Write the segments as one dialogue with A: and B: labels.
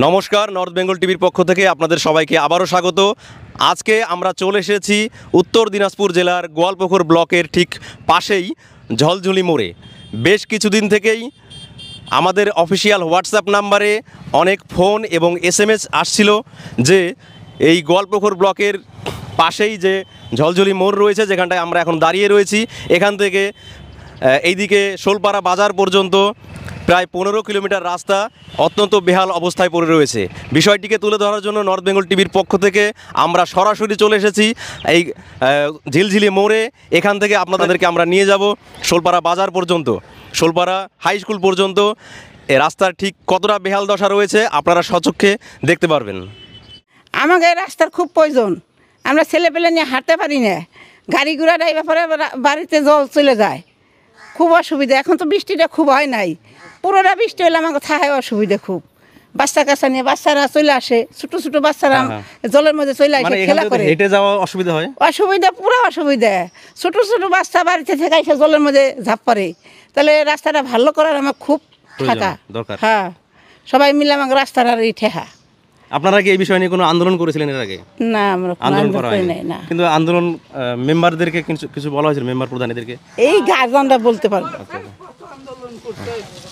A: নমস্কার, নর্থ বেঙ্গল টিভির পক্ষ থেকে আপনাদের সবাইকে আবারও স্বাগত। আজকে আমরা চলে এসেছি উত্তর দিনাজপুর জেলার গোয়ালপুকুর ব্লকের ঠিক পাশেই ঝলঝুলি মোড়ে। বেশ কিছুদিন থেকেই আমাদের অফিসিয়াল হোয়াটসঅ্যাপ নাম্বারে অনেক ফোন এবং SMS আসছিল যে এই গোয়ালপুকুর ব্লকের পাশেই যে ঝলঝুলি মোড় রয়েছে, যেখানটায় আমরা এখন দাঁড়িয়ে রয়েছি, এখান থেকে এইদিকে শোলপাড়া বাজার পর্যন্ত প্রায় 15 কিলোমিটার রাস্তা অত্যন্ত বেহাল অবস্থায় পড়ে রয়েছে। বিষয়টিকে তুলে ধরার জন্য নর্থ বেঙ্গল টিভির পক্ষ থেকে আমরা সরাসরি চলে এসেছি এই ঝিলঝিলি মোড়ে। এখান থেকে আপনাদেরকে আমরা নিয়ে যাব শোলপাড়া বাজার পর্যন্ত, শোলপাড়া হাই স্কুল পর্যন্ত। এই রাস্তার ঠিক কতটা বেহাল দশা রয়েছে আপনারা স্বচক্ষে দেখতে পারবেন।
B: আমাকে রাস্তার খুব প্রয়োজন, আমরা ছেলেপেলে নিয়ে হাঁটতে পারি না, গাড়ি ঘোড়া ড্রাইভার পরে বাড়িতে জল চলে যায়, খুব অসুবিধা। এখন তো বৃষ্টিটা খুব হয় নাই, পুরোটা বৃষ্টি হলে আমাকে থাকায় অসুবিধা খুব। বাচ্চা কাচ্চা নিয়ে বাচ্চারা চলে আসে, ছোটো ছোটো বাচ্চারা জলের মধ্যে চলে আসে, খেলা করে।
A: হেঁটে যাওয়া অসুবিধা হয়,
B: অসুবিধা পুরো অসুবিধা। ছোটো ছোটো বাচ্চা বাড়িতে থেকে এসে জলের মধ্যে ঝাঁপ পড়ে। তাহলে রাস্তাটা ভালো করার আমার খুব থাকা
A: দরকার।
B: হ্যাঁ, সবাই মিলে আমাকে রাস্তাটা এই ঠেকা।
A: আপনারা কি এই বিষয় নিয়ে কোনো আন্দোলন করেছিলেন এর আগে?
B: না, আমরা
A: আন্দোলন করা
B: করি
A: হয়নি।
B: নাই, না।
A: কিন্তু আন্দোলন মেম্বারদেরকে কিছু বলা হয়েছিল, মেম্বার প্রধানীদেরকে?
B: এই গার্জনরা বলতে পারবো,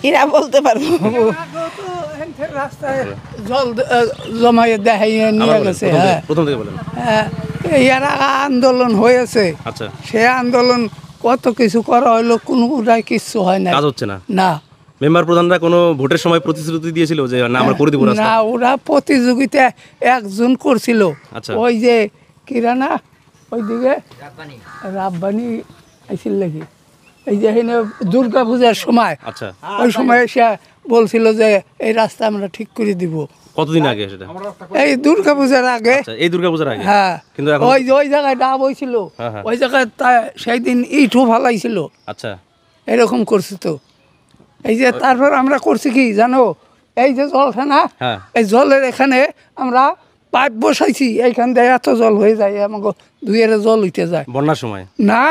B: এরা বলতে পারবো।
C: রাস্তায় জল জমায়ে দেখাইয়ে নিয়ে গেছে। হ্যাঁ,
A: প্রথম থেকে বলেন।
C: এরা আন্দোলন হয়েছে।
A: আচ্ছা,
C: সে আন্দোলন কত কিছু করা হইলো, কোনোটাই কিছু হয় না,
A: কাজ হচ্ছে না।
C: না
A: মেম্বার প্রধানরা কোনো ভোটের সময় প্রতিশ্রুতি দিয়েছিল যে না আমরা করে দিব রাস্তা?
C: না, ওরা প্রতিযোগিতা একজন করছিল।
A: আচ্ছা।
C: ওই যে কিরানা ওইদিকে রাব্বানি আইছিল নাকি, এই যে দুর্গা পূজার সময়।
A: আচ্ছা,
C: ওই সময় সে বলছিল যে এই রাস্তা আমরা ঠিক করে দিব।
A: কতদিন আগে সেটা?
C: এই দুর্গা পূজার আগে।
A: আচ্ছা, এই দুর্গাপূজার আগে।
C: হ্যাঁ,
A: কিন্তু এখন
C: ওই যে ওই জায়গায় ডাব হয়েছিল,
A: হ্যাঁ, হ্যাঁ।
C: ওই জায়গায় সেই দিন ইটও ফালাইছিল।
A: আচ্ছা,
C: এরকম করছে তো। এই যে তারপর আমরা করছি কি জানো, এই যে জলটা না,
A: হ্যাঁ।
C: এই জলের এখানে আমরা পাইপ বসাইছি, এইখান দিয়ে এত জল হয়ে যায়, আমাকে দুইয়ের জল উঠে যায়
A: বন্যার সময়?
C: না,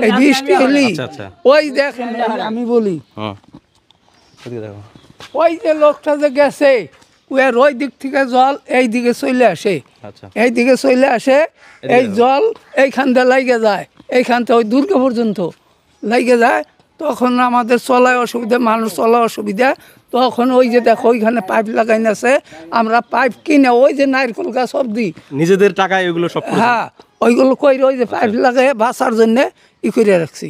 C: এই বৃষ্টি হলি।
A: আচ্ছা, আচ্ছা।
C: ওই দেখেন, আমি বলি,
A: হ্যাঁ, এদিকে দেখো।
C: ওই যে লোকটা যে গেছে, ওই দিক থেকে জল এই দিকে চলে আসে,
A: আচ্ছা,
C: এই দিকে চলে আসে, এই জল এইখান দিয়ে লাগে যায়, এইখান থেকে ওই দুর্গা পর্যন্ত লাগে যায়। তখন আমাদের চলায় অসুবিধা, মানুষ চলা অসুবিধা। তখন ওই যে দেখো ওইখানে পাইপ লাগাই আছে, আমরা পাইপ কিনে ওই যে নারকেল গাছ অব্দি
A: নিজেদের টাকায় ওইগুলো সব করেছেন?
C: হ্যাঁ, ওইগুলো কই ওই যে পাইপ লাগাই বাঁচার জন্য ই করে রাখছি।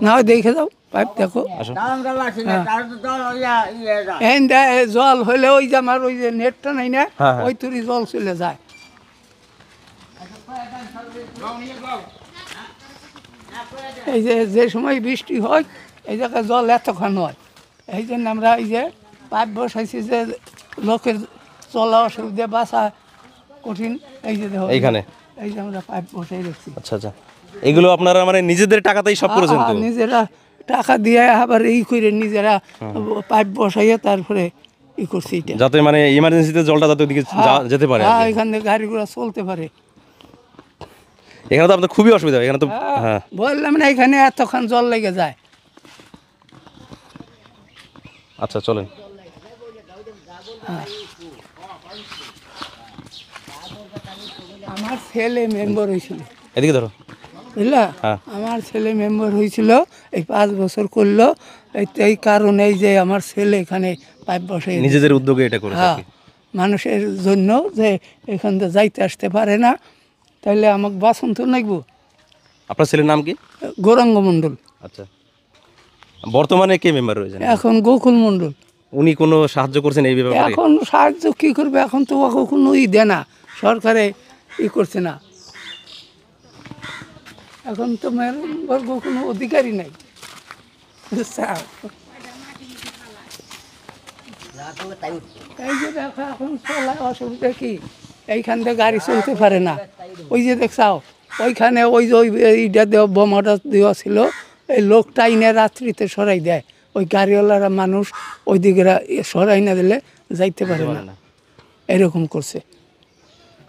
C: না হয় দেখে যাও পাইপ দেখো। জল হইলে ওই যে আমার ওই যে নেটটা নাই না,
A: হ্যাঁ, হ্যাঁ।
C: ওই তুরি জল চলে যায়। এই যে সময় বৃষ্টি হয় এই জায়গায় জল এতক্ষণ হয়, এই জন্য আমরা এই যে পাইপ বসাইছি যে লোকের চলা অসুবিধা, বাসা কঠিন। এই যে দেখো
A: এইখানে
C: এই যে আমরা পাইপ বসাই রাখছি।
A: আচ্ছা, আচ্ছা, এগুলো আপনারা মানে নিজেদের টাকাতেই সব করেছেন তো?
C: নিজেরা টাকা দিয়ে আবার এই করে নিজেরা পাইপ বসাইয়ে তারপরে ই করছি এটা,
A: যাতে মানে ইমার্জেন্সিতে জলটা যাতে ওদিকে যেতে পারে।
C: হ্যাঁ, এখান থেকে গাড়ি ঘোড়া চলতে পারে।
A: এখানে তো আপনাদের খুবই অসুবিধা হয়, এখানে তো। হ্যাঁ,
C: বললাম না, এখানে এতক্ষণ জল লেগে যায়।
A: আচ্ছা, চলেন।
C: আমার ছেলে মেম্বার হয়েছিল,
A: এদিকে ধরো।
C: বুঝলা,
A: হ্যাঁ।
C: আমার ছেলে মেম্বার হয়েছিল, এই 5 বছর করলো। এই কারণে এই যে আমার ছেলে এখানে পাইপ বসে
A: নিজেদের উদ্যোগে এটা করেছে?
C: হ্যাঁ, মানুষের জন্য যে এখান থেকে যাইতে আসতে পারে না, তাহলে আমাকে বাসন তো নাকবো।
A: আপনার ছেলের নাম কি?
C: গৌরাঙ্গ মণ্ডল।
A: আচ্ছা, বর্তমানে কে মেম্বার রয়েছেন?
C: এখন গোকুল মণ্ডল।
A: উনি কোনো সাহায্য করছেন এই ব্যাপারে?
C: এখন সাহায্য কি করবে, এখন তো ওকে কোনো ই দেয় না, সরকারে ই করছে না, এখন তো মেম্বার কোনো অধিকারই নাই। এই যে দেখো এখন চলায় অসুবিধা কি, এইখান থেকে গাড়ি চলতে পারে না। ওই যে দেখছাও ওইখানে ওই যে ওইটা দেওয়া বোমাটা দেওয়া ছিল, এই লোকটা ইনে রাত্রিতে সরাই দেয়, ওই গাড়িওয়ালারা মানুষ ওই দিকে সরাই না দিলে যাইতে পারে না, এরকম করছে।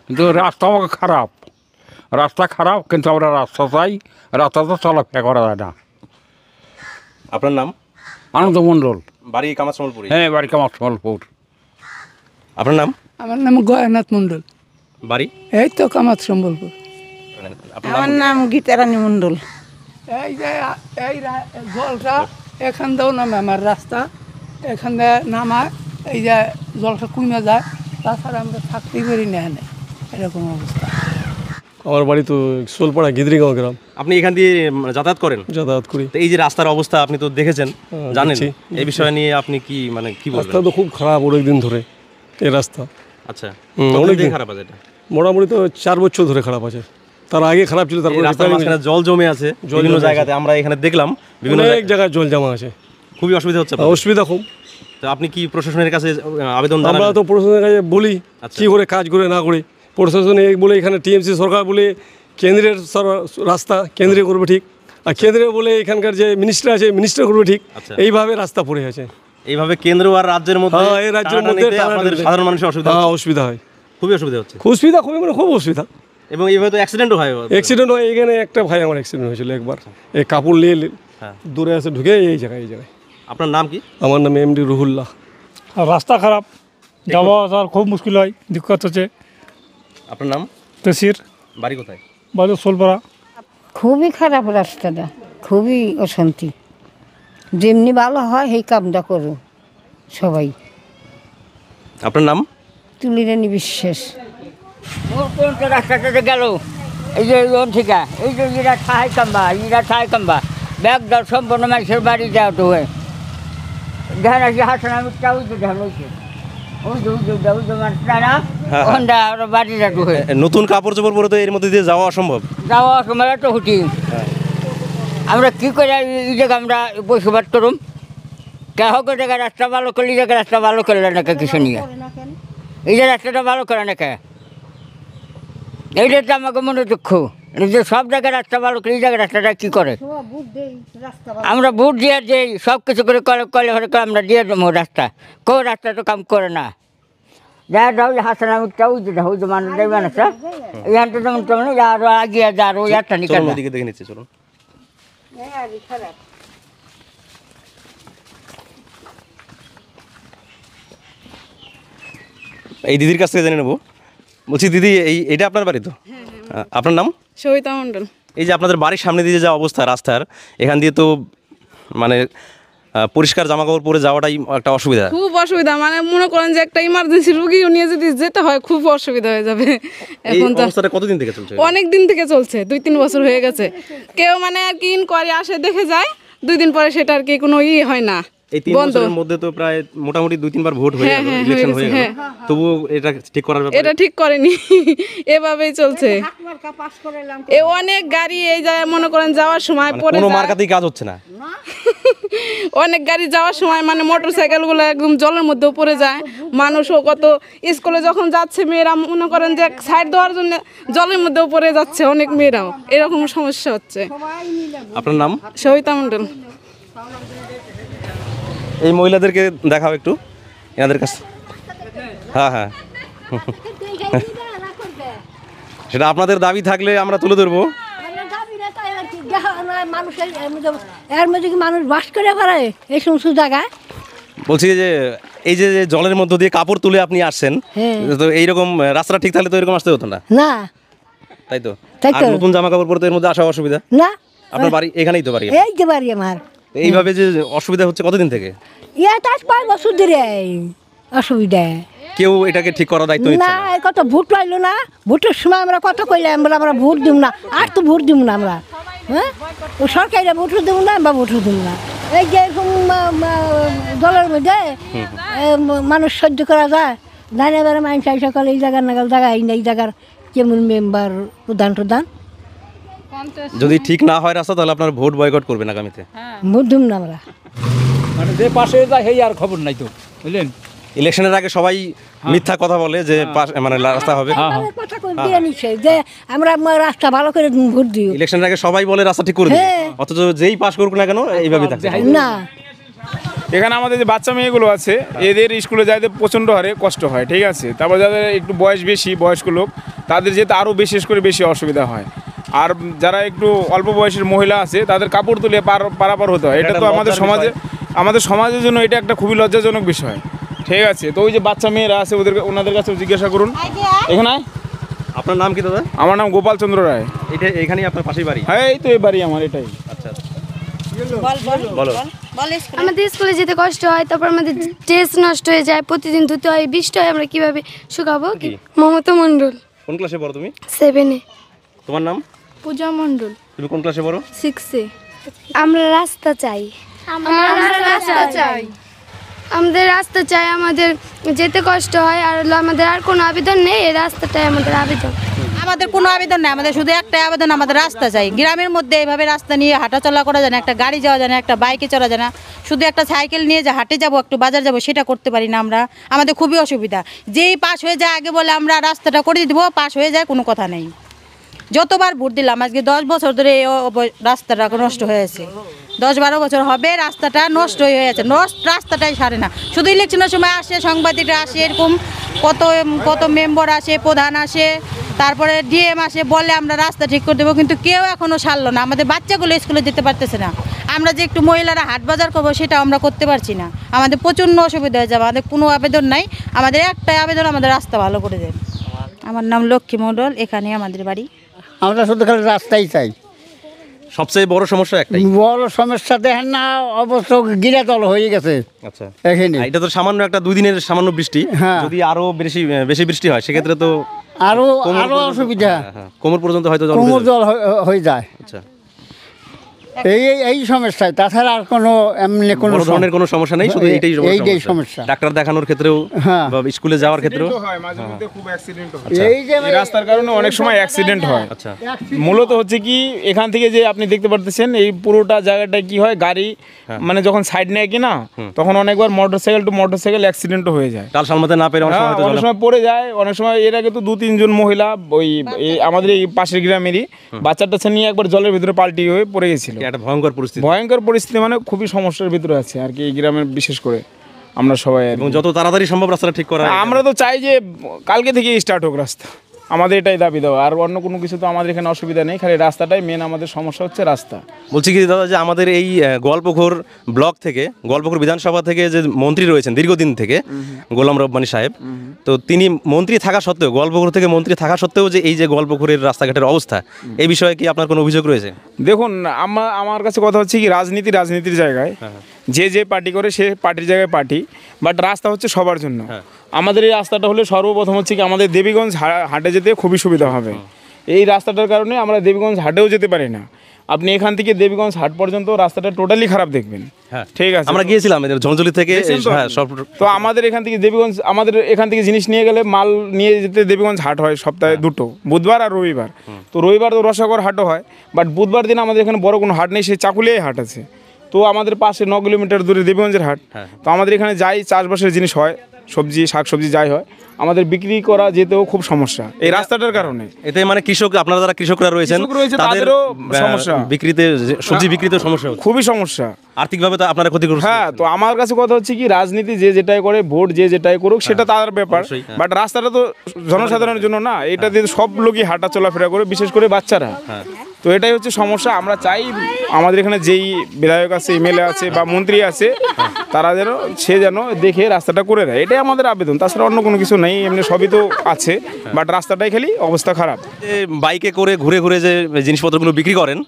D: কিন্তু রাস্তা খারাপ, রাস্তা খারাপ, কিন্তু আমরা রাস্তা চাই, রাস্তা তো চলাফেরা করা যায় না।
A: আপনার নাম?
D: আনন্দ মণ্ডল।
A: বাড়ি কামারশালপুর?
D: হ্যাঁ, বাড়ি কামারশালপুর।
A: আপনার নাম?
C: আমার নাম গয়ানাথ মণ্ডল,
A: বাড়ি?
C: এই তো কামাত সম্বলপুর।
A: আপনার
B: আমার নাম গীতারানী মণ্ডল।
C: এই যে এই জলটা এখান দিয়েও নামে, আমার রাস্তা এখান দিয়ে নামায়, এই যে জলটা কমে যায়, তাছাড়া আমরা থাকতেই পারি না এখানে, এরকম অবস্থা।
E: আমার বাড়ি তো শোলপাড়া গিদরিগাঁও গ্রাম,
A: আপনি এখান দিয়ে যাতায়াত করেন?
E: যাতায়াত করি।
A: তো এই যে রাস্তার অবস্থা আপনি তো দেখেছেন, জানেন,
E: দেখছি।
A: এই বিষয় নিয়ে আপনি কি মানে কি
E: রাস্তা
A: বলবেন?
E: তো খুব খারাপ অনেক দিন ধরে এই রাস্তা,
A: আচ্ছা,
E: অনেক
A: অনেক
E: দিন
A: খারাপ আছে এটা।
E: মোটামুটি তো 4 বছর ধরে খারাপ আছে, তার আগে খারাপ ছিল,
A: এই
E: তারপরে
A: রাস্তার
E: repairing
A: মাঝখানে জল জমে আছে বিভিন্ন
E: জমে
A: জায়গাতে, আমরা এখানে দেখলাম বিভিন্ন
E: অনেক জায়গায় জল জমা আছে,
A: খুবই অসুবিধা হচ্ছে আপনাদের।
E: অসুবিধা খুব।
A: তো আপনি কি প্রশাসনের কাছে আবেদন
E: আমরা
A: জানাবেন?
E: তো প্রশাসনের কাছে বলি
A: আচ্ছা।
E: কি করে কাজ করে না করে, প্রশাসন এই বলে এখানে টিএমসি সরকার বলে কেন্দ্রের রাস্তা কেন্দ্রে করবে ঠিক, আর কেন্দ্রে বলে এখানকার যে মিনিস্টার আছে মিনিস্টার করবে ঠিক,
A: আচ্ছা।
E: এইভাবে রাস্তা পড়ে আছে।
A: এইভাবে কেন্দ্র আর রাজ্যের মধ্যে
E: হ্যাঁ, এই রাজ্যের মধ্যে
A: টানাটানিতে আপনাদের সাধারণ মানুষের অসুবিধা
E: হ্যাঁ
A: হচ্ছে?
E: অসুবিধা হয়,
A: খুবই অসুবিধা হচ্ছে।
E: অসুবিধা খুবই মানে খুব অসুবিধা।
A: এবং এইভাবে তো অ্যাক্সিডেন্টও হয়।
E: অ্যাক্সিডেন্ট হয় এখানে, একটা ভাই আমার অ্যাক্সিডেন্ট হয়েছিল একবার, এই কাপড় নিয়ে
A: হ্যাঁ।
E: দূরে এসে ঢুকে এই জায়গায়।
A: আপনার নাম কি?
E: আমার নাম এমডি রুহুল্লাহ।
F: আর রাস্তা খারাপ, যাওয়া আসার খুব মুশকিল হয়, দিক্কত হচ্ছে।
A: আপনার নাম?
F: তসির,
A: বাড়ি কোথায়?
F: বাজু সোলপাড়া।
G: খুবই খারাপ রাস্তাটা, খুবই অশান্তি। যেমনি ভালো হয় সেই কামটা করো সবাই।
A: আপনার নাম?
G: তুলিরানি বিশ্বাস।
H: কোন রাস্তাটাতে গেল, এই যে ঠিক এই যে এরা ঠাই কাম্বা ব্যাগ দল সম্পূর্ণ মানুষের বাড়ি যাওয়া তো হয়। দেখেন আসি হাসান আমি ওই যে দেখেন ওই যে মানুষ না
A: হ্যাঁ।
H: ওখানটা ওরা বাড়ি যাওয়া তো হয়।
A: নতুন কাপড় চোপড় পরে তো এর মধ্যে দিয়ে যাওয়া অসম্ভব।
H: যাওয়া সময় তো হুটি আমরা কী করে এই জায়গা আমরা বসবাস করুম। কেহ জায়গায় রাস্তা ভালো করলে এই জায়গায় রাস্তা ভালো করলে না কে কিছু নিয়ে, এই যে রাস্তাটা ভালো করে না কে, এইটা তো আমাকে মনে দুঃখ যে সব জায়গায় রাস্তা ভালো করে এই জায়গায় রাস্তাটা কী করে। আমরা ভোট দিয়ে দিই সব কিছু করে কলে ঘরে আমরা দিয়ে দেবো রাস্তা, কেউ রাস্তা তো কাম করে না। যা যাও হাসান আমি ওই যে মানুষ দেবে না স্যার এখানটা যেমন তেমন আরও আগিয়ে যা আরও একটা নিকাল
A: চলুন ওদিকে দেখে নিচ্ছি, চলুন। এই দিদির কাছ থেকে জেনে নেবো। বলছি দিদি, এইটা আপনার বাড়ি তো? আপনার নাম?
I: সবিতা মণ্ডল।
A: এই যে আপনাদের বাড়ির সামনে দিয়ে যা অবস্থা রাস্তার, এখান দিয়ে তো মানে পরিষ্কার জামা কাপড় পরে যাওয়াটাই একটা অসুবিধা।
I: খুব অসুবিধা, মানে মনে করেন যে একটা ইমার্জেন্সি রুগীও নিয়ে যদি যেতে হয় খুব অসুবিধা হয়ে যাবে।
A: এই
I: এখন তো
A: অবস্থাটা কতদিন থেকে চলছে?
I: অনেক দিন থেকে চলছে, 2-3 বছর হয়ে গেছে। কেউ মানে আর কি ইনকোয়ারি আসে দেখে যায়, 2 দিন পরে সেটা আর কি কোনো হয় না,
A: এই 3
I: বন্ধ।
A: বছরের মধ্যে তো প্রায় মোটামুটি 2-3 বার ভোট হয়ে গেল,
I: হ্যাঁ,
A: ইলেকশন
I: হয়ে
A: হয়ে
I: গেছে,
A: গেল, তবু এটা ঠিক করার ব্যাপারে
I: এটা ঠিক করেনি, এভাবেই চলছে। এ অনেক গাড়ি এই যায় মনে করেন যাওয়ার সময়
A: মানে
I: পরে
A: কোনো
I: যায়।
A: মার্কাতেই কাজ হচ্ছে না।
I: অনেক গাড়ি যাওয়ার সময় মানে মোটর সাইকেলগুলো একদম জলের মধ্যেও পড়ে যায়। মানুষও কত স্কুলে যখন যাচ্ছে মেয়েরা মনে করেন যে সাইড দেওয়ার জন্য জলের মধ্যেও পড়ে যাচ্ছে, অনেক মেয়েরাও এরকম সমস্যা হচ্ছে।
A: আপনার নাম?
I: সবিতা মণ্ডল।
A: এই মহিলাদেরকে দেখাও একটু, এনাদের কাছে। হ্যাঁ হ্যাঁ, সেটা আপনাদের দাবি থাকলে আমরা তুলে ধরবো।
G: এর মধ্যে কি মানুষ বাস করে পারে এই সমস্ত জায়গায়?
A: বলছি যে এই যে যে জলের মধ্য দিয়ে কাপড় তুলে আপনি আসছেন,
G: হ্যাঁ।
A: তো এইরকম রাস্তা ঠিক থাকলে তো এরকম আসতে হতো না,
G: না
A: তাই তো?
G: তাই
A: আর
G: তো।
A: নতুন জামা কাপড় পরতে এর মধ্যে আসা অসুবিধা।
G: না
A: আপনার বাড়ি এখানেই তো বাড়ি?
G: এই যে বাড়ি আমার।
A: এইভাবে যে অসুবিধা হচ্ছে কতদিন থেকে?
G: ইয়া তার 5 বছর ধরে অসুবিধা।
A: কেউ এটাকে ঠিক করার দায়িত্ব নিচ্ছে
G: না
A: না?
G: এই কত ভোট পাইলো না, ভোটের সময় আমরা কত কইলাম আমরা ভোট দিব না, আর তো ভোট দিব না আমরা। হ্যাঁ, ও সরকারিরা ভোটও দেব না বা ভোটও দেব না। এই যে এরকম দলের মধ্যে মানুষ সহ্য করা যায়, জানে এবারে মানুষ আই সকালে এই জায়গার নাগাল জায়গা এই জায়গার কেমন মেম্বার প্রধান প্রধান
A: যদি ঠিক না হয় রাস্তা, তাহলে আপনার ভোট বয়কট করবেন আগামীতে?
G: ভোট দিব না আমরা।
F: মানে যে পাশে যায় সেই আর খবর নাই তো, বুঝলেন?
A: ইলেকশনের আগে সবাই মিথ্যা কথা বলে যে মানে রাস্তা হবে।
G: আমাদের কথা কই দিয়ে নিছে যে আমরা রাস্তা ভালো করে ভোট দিও।
A: ইলেকশনের আগে সবাই বলে রাস্তা ঠিক করে দিবে,
G: হ্যাঁ।
A: অথচ যেই পাস করুক না কেন এইভাবে থাকছে।
G: না
J: এখানে আমাদের যে বাচ্চা মেয়েগুলো আছে এদের স্কুলে যাইতে প্রচণ্ড হারে কষ্ট হয়, ঠিক আছে। তারপর যাদের একটু বয়স বেশি, বয়স্ক লোক, তাদের যেতে আরও বিশেষ করে বেশি অসুবিধা হয়। আর যারা একটু অল্প বয়সের মহিলা আছে তাদের কাপড় তুলে পারাপার হতে হয়। এটা তো আমাদের সমাজের জন্য এটা একটা খুবই লজ্জাজনক বিষয়। ঠিক আছে, তো ওই যে বাচ্চা মেয়েরা আছে ওনাদের কাছেও জিজ্ঞাসা করুন। এখানে
A: আপনার নাম কি দাদা?
J: আমার নাম গোপাল চন্দ্র রায়।
A: এটা এখানেই আপনার পাশেই বাড়ি?
J: হ্যাঁ, এই তো এই বাড়ি আমার, এটাই।
A: আচ্ছা, বলো।
K: আমাদের স্কুলে যেতে কষ্ট হয়, তারপর আমাদের ড্রেস নষ্ট হয়ে যায়, প্রতিদিন ধুতে হয়, বৃষ্টি হয়, আমরা কিভাবে শুকাবো? মমতা মণ্ডল।
A: কোন ক্লাসে পড়ো তুমি?
K: 7-এ।
A: তোমার নাম?
K: পূজা মণ্ডল।
A: তুমি কোন ক্লাসে পড়ো?
K: 6-এ। আমরা রাস্তা চাই, আমাদের রাস্তা চাই, আমাদের যেতে কষ্ট হয়, আর আমাদের আর কোনো আবেদন নেই, এই রাস্তাটাই আমাদের আবেদন।
B: আমাদের কোনো আবেদন নেই, আমাদের শুধু একটাই আবেদন, আমাদের রাস্তা চাই। গ্রামের মধ্যে এইভাবে রাস্তা নিয়ে হাঁটাচলা করা যায় না, একটা গাড়ি যাওয়া যায় না, একটা বাইকে চলা যায় না, শুধু একটা সাইকেল নিয়ে যে হাঁটে যাবো, একটু বাজার যাবো, সেটা করতে পারি না আমরা। আমাদের খুবই অসুবিধা। যেই পাস হয়ে যায় আগে বলে আমরা রাস্তাটা করে দেবো, পাস হয়ে যায়, কোনো কথা নেই। যতবার ভোট দিলাম, আজকে 10 বছর ধরে এই রাস্তাটা নষ্ট হয়েছে, 10-12 বছর হবে রাস্তাটা নষ্ট হয়ে আছে, রাস্তাটাই সারে না। শুধু ইলেকশনের সময় আসে, সাংবাদিকরা আসে, এরকম কত মেম্বার আসে, প্রধান আসে, তারপরে ডিএম আসে, বলে আমরা রাস্তা ঠিক করে দেবো, কিন্তু কেউ এখনও সারলো না। আমাদের বাচ্চাগুলো স্কুলে যেতে পারতেছে না, আমরা যে একটু মহিলারা হাট বাজার করবো সেটাও আমরা করতে পারছি না। আমাদের প্রচণ্ড অসুবিধা হয়ে যাবে। আমাদের কোনো আবেদন নাই, আমাদের একটাই আবেদন, আমাদের রাস্তা ভালো করে দেন। আমার নাম লক্ষ্মী মণ্ডল, এখানে আমাদের বাড়ি।
L: আমরা শুধু খালি রাস্তাই চাই।
A: সবচেয়ে বড় সমস্যা একটাই?
L: বড় সমস্যা দেখেন না, অবশ্য গিরা তল হয়ে গেছে।
A: আচ্ছা,
L: এখানে
A: এটা তো সামান্য একটা 2 দিনের সামান্য বৃষ্টি, যদি আরো বেশি বৃষ্টি হয় সেক্ষেত্রে তো
L: আরো অসুবিধা,
A: কোমর পর্যন্ত হয়তো
L: জল হয়ে যায়।
A: আচ্ছা,
L: এই সমস্যায়, তাছাড়া আর কোনো এমনি কোনো
A: ধরনের কোনো সমস্যা নেই, শুধু এইটাই সমস্যা। ডাক্তার দেখানোর ক্ষেত্রেও বা স্কুলে যাওয়ার ক্ষেত্রেও
J: খুব অ্যাক্সিডেন্ট হচ্ছে, এই রাস্তার কারণে অনেক সময় অ্যাক্সিডেন্ট হয়।
A: আচ্ছা,
J: মূলত হচ্ছে কি, এখান থেকে যে আপনি দেখতে পারতেছেন এই পুরোটা জায়গাটায় কি হয়, গাড়ি মানে যখন সাইড নেয় কি না, তখন অনেকবার মোটরসাইকেল টু মোটরসাইকেল অ্যাক্সিডেন্ট হয়ে যায়,
A: কাল সামলাতে না পেরে
J: অনেক সময় পড়ে যায়। অনেক সময় এর আগে তো 2-3 জন মহিলা ওই আমাদের এই পাশের গ্রামেরই বাচ্চাটা নিয়ে একবার জলের ভিতরে পাল্টি হয়ে পড়ে গেছিল।
A: একটা ভয়ঙ্কর
J: পরিস্থিতি, মানে খুবই সমস্যার ভিতরে আছে আর কি এই গ্রামের, বিশেষ করে আমরা সবাই।
A: এবং যত তাড়াতাড়ি সম্ভব রাস্তাটা ঠিক করা,
J: আমরা তো চাই যে কালকে থেকে স্টার্ট হোক রাস্তা, আমাদের এটাই দাবি দেওয়া। আর অন্য কোনো কিছু তো আমাদের এখানে অসুবিধা নেই, খালি রাস্তাটাই মেন আমাদের সমস্যা হচ্ছে, রাস্তা।
A: বলছি কি দাদা, যে আমাদের এই গোয়ালপুকুর ব্লক থেকে, গোয়ালপুকুর বিধানসভা থেকে যে মন্ত্রী রয়েছেন দীর্ঘদিন থেকে, গোলাম রব্বানী সাহেব, তো তিনি মন্ত্রী থাকা সত্ত্বেও, গোয়ালপুকুর থেকে মন্ত্রী থাকা সত্ত্বেও যে এই যে গোয়ালপুকুরের রাস্তাঘাটের অবস্থা, এই বিষয়ে কি আপনার কোনো অভিযোগ রয়েছে?
J: দেখুন, আমার কাছে কথা হচ্ছে কি, রাজনীতির জায়গায় যে পার্টি করে সে পার্টির জায়গায় পার্টি, বাট রাস্তা হচ্ছে সবার জন্য। আমাদের এই রাস্তাটা হলে সর্বপ্রথম হচ্ছে কি, আমাদের দেবীগঞ্জ হাটে যেতে খুবই সুবিধা হবে। এই রাস্তাটার কারণে আমরা দেবীগঞ্জ হাটেও যেতে পারি না। আপনি এখান থেকে দেবীগঞ্জ হাট পর্যন্ত রাস্তাটা টোটালি খারাপ দেখবেন। ঠিক আছে,
A: আমরা গিয়েছিলাম ঝঞ্ঝলি থেকে,
J: তো আমাদের এখান থেকে দেবীগঞ্জ, আমাদের এখান থেকে জিনিস নিয়ে গেলে, মাল নিয়ে যেতে দেবীগঞ্জ হাট হয় সপ্তাহে 2, বুধবার আর রবিবার। তো রবিবার তো রসাগর হাটও হয়, বাট বুধবার দিন আমাদের এখানে বড় কোনো হাট নেই, সেই চাকুলিয়ায় হাট আছে। তো আমাদের পাশে 9 কিলোমিটার দূরে দেবীগঞ্জের হাট। তো আমাদের এখানে যাই চাষবাসের জিনিস হয়, সবজি শাকসবজি যাই হয়, আমাদের বিক্রি করা যেতেও খুব সমস্যা এই রাস্তাটার কারণে।
A: এতে মানে কৃষক, আপনারা যারা কৃষকরা রয়েছেন
J: তাদেরও সমস্যা,
A: বিক্রিতে, সবজি বিক্রিতে সমস্যা,
J: খুবই সমস্যা,
A: আর্থিকভাবে তো আপনারা ক্ষতিগ্রস্ত।
J: হ্যাঁ, তো আমার কাছে কথা হচ্ছে কি, রাজনীতি যে যেটাই করে, ভোট যে যেটাই করুক, সেটা তার ব্যাপার, বাট রাস্তাটা তো জনসাধারণের জন্য না, এটা দিয়ে সব লোকই হাঁটা চলাফেরা করে, বিশেষ করে বাচ্চারা। তো এটাই হচ্ছে সমস্যা। আমরা চাই আমাদের এখানে যেই বিধায়ক আছে, এমএলএ আছে বা মন্ত্রী আছে, তারা যেন দেখে রাস্তাটা করে দেয়, এটাই আমাদের আবেদন। তাছাড়া অন্য কোনো কিছু নেই, এমনি সবই তো আছে, বাট রাস্তাটাই খালি অবস্থা খারাপ।
A: বাইকে করে ঘুরে ঘুরে যে জিনিসপত্রগুলো বিক্রি করেন,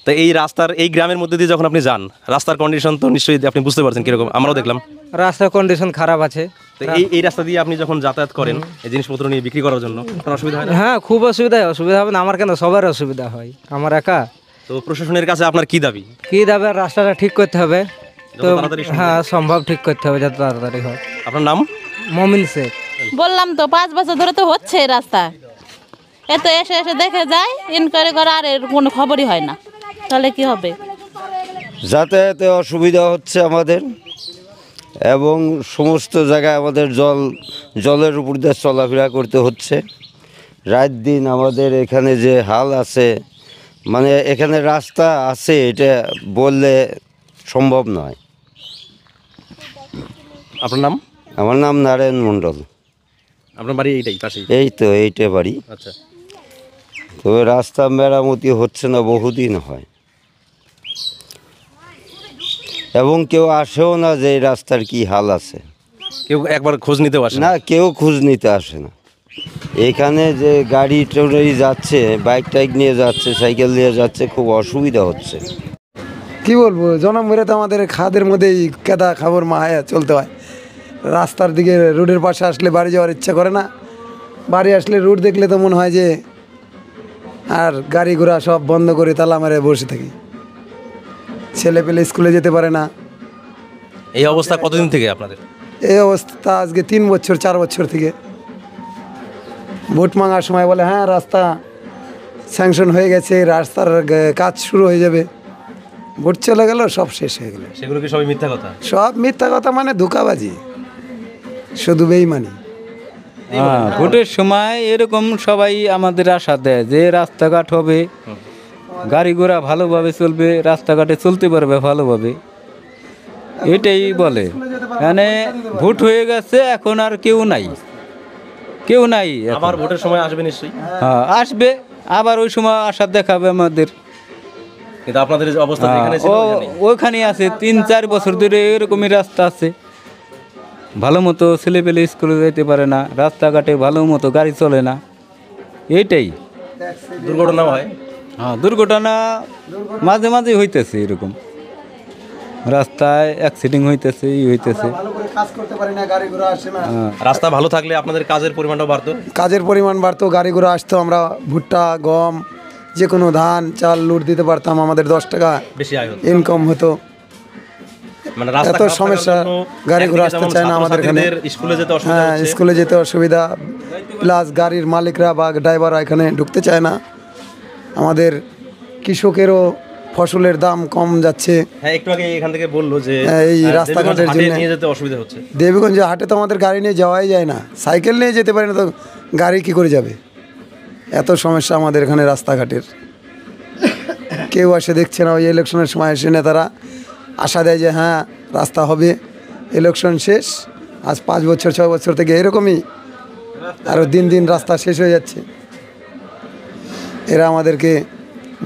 A: তো এই রাস্তার, এই গ্রামের মধ্যে দিয়ে যখন আপনি যান, রাস্তার কন্ডিশন তো নিশ্চয়ই আপনি বুঝতে পারছেন কিরকম। আমরাও দেখলাম
M: রাস্তার কন্ডিশন খারাপ আছে।
A: তো এই রাস্তা দিয়ে আপনি যখন যাতায়াত করেন এই জিনিসপত্র নিয়ে বিক্রি করার জন্য, কোনো অসুবিধা হয় না?
M: হ্যাঁ, খুব অসুবিধা হবে না। আমার কেন, সবার অসুবিধা হয়, আমার একা।
A: তো প্রশাসনের কাছে আপনার কি দাবি?
M: রাস্তাটা ঠিক করতে হবে, তো হ্যাঁ সম্ভব ঠিক করতে হবে যত তাড়াতাড়ি হয়।
A: আপনার নাম?
M: মমিন শেখ।
N: বললাম তো 5 বছর ধরে তো হচ্ছে রাস্তা, এত এসে দেখে যায়, ইনকোয়ারি করা, আর এর কোনো খবরই হয় না, তাহলে কি হবে?
O: যাতায়াতে অসুবিধা হচ্ছে আমাদের, এবং সমস্ত জায়গায় আমাদের জলের উপর দিয়ে চলাফেরা করতে হচ্ছে। রাত দিন আমাদের এখানে যে হাল আছে, মানে এখানে রাস্তা আছে এটা বললে সম্ভব নয়।
A: আপনার নাম?
O: আমার নাম নারায়ণ মণ্ডল।
A: আপনার বাড়ি এইটাই পাশেই?
O: এইটা বাড়ি।
A: আচ্ছা,
O: তবে রাস্তা মেরামতি হচ্ছে না, বহুদিন হয়, এবং কেউ আসেও না যে এই রাস্তার কি হাল আছে।
A: কেউ একবার খোঁজ নিতেও আসে
O: না, কেউ খোঁজ নিতে আসে না। এখানে যে গাড়ি টাড়ি যাচ্ছে, বাইক টাইক নিয়ে যাচ্ছে, সাইকেল নিয়ে যাচ্ছে, খুব অসুবিধা হচ্ছে।
P: কি বলবো, জনম ভরে তো আমাদের খাদের মধ্যেই কেদা খাবার মাহায়া চলতে হয়। রাস্তার দিকে রোডের পাশে আসলে বাড়ি যাওয়ার ইচ্ছা করে না, বাড়ি আসলে রোড দেখলে তো মনে হয় যে আর গাড়ি ঘোড়া সব বন্ধ করে তালা মারে বসে থাকি। ছেলে পেলে স্কুলে যেতে পারে না।
A: এই অবস্থা কতদিন থেকে আপনাদের?
P: এই অবস্থা আজকে 3 বছর 4 বছর থেকে। ভোট মাঙার সময় বলে হ্যাঁ রাস্তা স্যাংশন হয়ে গেছে, রাস্তার কাজ শুরু হয়ে যাবে, ভোট চলে গেল, সব শেষ হয়ে গেল।
A: সেগুলো কি সবই মিথ্যা কথা?
P: সব মিথ্যা কথা, মানে ধোঁকাবাজি, শুধু বেইমানি।
Q: ভোটের সময় এরকম সবাই আমাদের আশা দেয় যে রাস্তাঘাট হবে, গাড়ি ঘোড়া ভালোভাবে চলবে, রাস্তাঘাটে চলতে পারবে ভালোভাবে, এটাই বলে। মানে ভোট হয়ে গেছে, এখন আর কেউ নাই, কেউ নাই।
A: আবার ভোটের সময় আসবে নিশ্চয়ই?
Q: হ্যাঁ আসবে, আবার ওই সময় আশা দেখাবে আমাদের।
A: কিন্তু আপনাদের যে অবস্থা যেখানে ছিল
Q: ওইখানে আছে 3-4 বছর ধরে এরকমই রাস্তা আছে, ভালো মতো ছেলেপেলে স্কুলে যেতে পারে না, রাস্তাঘাটে ভালো মতো গাড়ি চলে না, এইটাই।
A: দুর্ঘটনা হয়?
Q: হ্যাঁ, দুর্ঘটনা মাঝে মাঝে হইতেছে, এরকম রাস্তায় অ্যাক্সিডেন্ট হইতেছে, হইতেছে।
A: রাস্তা ভালো থাকলে আপনাদের কাজের পরিমাণটাও বাড়তো?
P: কাজের পরিমাণ বাড়তো, গাড়ি ঘোড়া আসতো, আমরা ভুট্টা, গম, যে কোনো ধান চাল লুট দিতে পারতাম, আমাদের 10 টাকা
A: বেশি আয় হতো,
P: ইনকাম হতো।
A: মানে
P: এত সমস্যা, গাড়ি ঘোড়া আসতে চায় না আমাদের এখানে।
A: স্কুলে যেতে অসুবিধা,
P: হ্যাঁ স্কুলে যেতে অসুবিধা, প্লাস গাড়ির মালিকরা বা ড্রাইভাররা এখানে ঢুকতে চায় না। আমাদের কৃষকেরও ফসলের দাম কম যাচ্ছে।
A: হ্যাঁ, একটু আগে এখান থেকে বললো যে
P: এই রাস্তাঘাটের জন্য
A: নিয়ে যেতে অসুবিধা হচ্ছে।
P: দেবীগঞ্জে হাটে তো আমাদের গাড়ি নিয়ে যাওয়াই যায় না, সাইকেল নিয়ে যেতে পারি না, তো গাড়ি কি করে যাবে? এত সমস্যা আমাদের এখানে রাস্তাঘাটের। কেউ আসে দেখছে না। ওই ইলেকশনের সময় এসে নেতারা আশা দেয় যে হ্যাঁ রাস্তা হবে, ইলেকশন শেষ, আজ 5 বছর 6 বছর থেকে এরকমই, আরও দিন দিন রাস্তা শেষ হয়ে যাচ্ছে। এরা আমাদেরকে